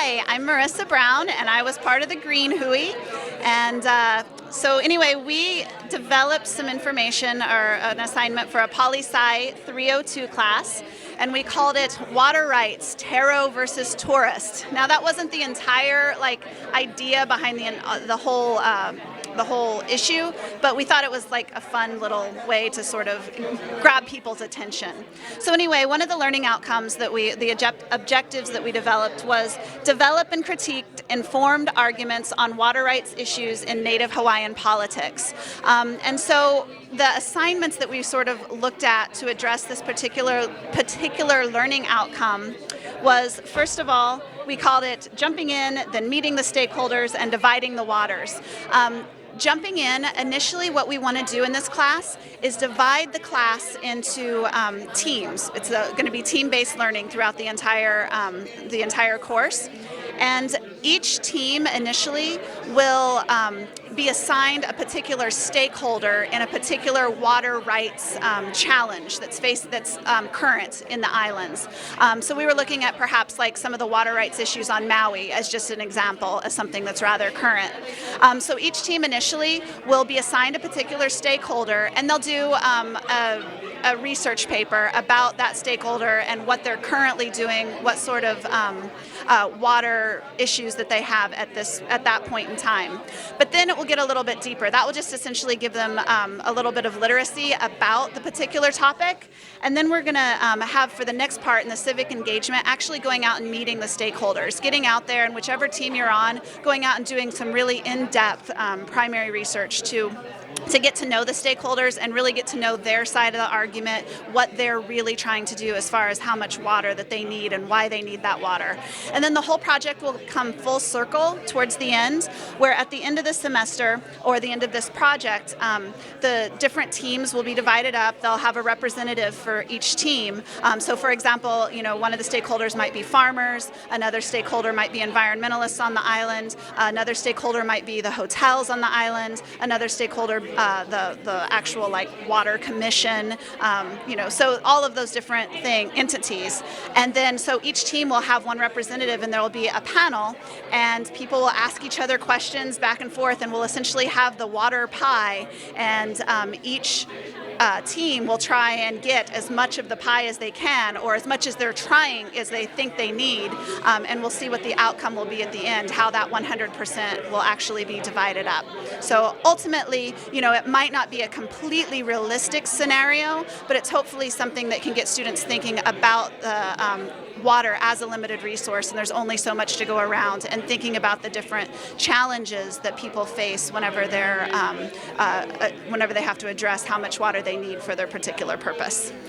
Hi, I'm Marissa Brown, and I was part of the Green Hui. And so anyway, we developed some information or an assignment for a Poli-Sci 302 class, and we called it Water Rights, Taro versus Tourist. Now that wasn't the entire idea behind the whole issue, but we thought it was like a fun little way to sort of grab people's attention. So anyway, one of the learning outcomes that objectives that we developed was develop and critique informed arguments on water rights issues in Native Hawaiian politics. And so the assignments that we sort of looked at to address this particular learning outcome was, first of all, we called it jumping in, then meeting the stakeholders, and dividing the waters. Jumping in, initially what we want to do in this class is divide the class into teams. It's going to be team-based learning throughout the entire course. And each team initially will be assigned a particular stakeholder in a particular water rights challenge that's current in the islands. So we were looking at perhaps like some of the water rights issues on Maui as just an example of something that's rather current. So each team initially will be assigned a particular stakeholder, and they'll do a research paper about that stakeholder and what they're currently doing, what sort of water issues that they have at that point in time. But then it will get a little bit deeper. That will just essentially give them a little bit of literacy about the particular topic. And then we're going to have, for the next part in the civic engagement, actually going out and meeting the stakeholders, getting out there, and whichever team you're on, going out and doing some really in-depth primary research to get to know the stakeholders and really get to know their side of the argument, what they're really trying to do as far as how much water that they need and why they need that water. And then the whole project will come full circle towards the end, where at the end of the semester or the end of this project, the different teams will be divided up. They'll have a representative for each team. So for example, one of the stakeholders might be farmers, another stakeholder might be environmentalists on the island, another stakeholder might be the hotels on the island, another stakeholder the actual water commission, so all of those different entities. And then so each team will have one representative, and there will be a panel, and people will ask each other questions back and forth, and we'll essentially have the water pie, and each team will try and get as much of the pie as they can, or as much as they're trying as they think they need, and we'll see what the outcome will be at the end, how that 100% will actually be divided up. So ultimately, it might not be a completely realistic scenario, but it's hopefully something that can get students thinking about the water as a limited resource, and there's only so much to go around, and thinking about the different challenges that people face whenever they have to address how much water they need for their particular purpose.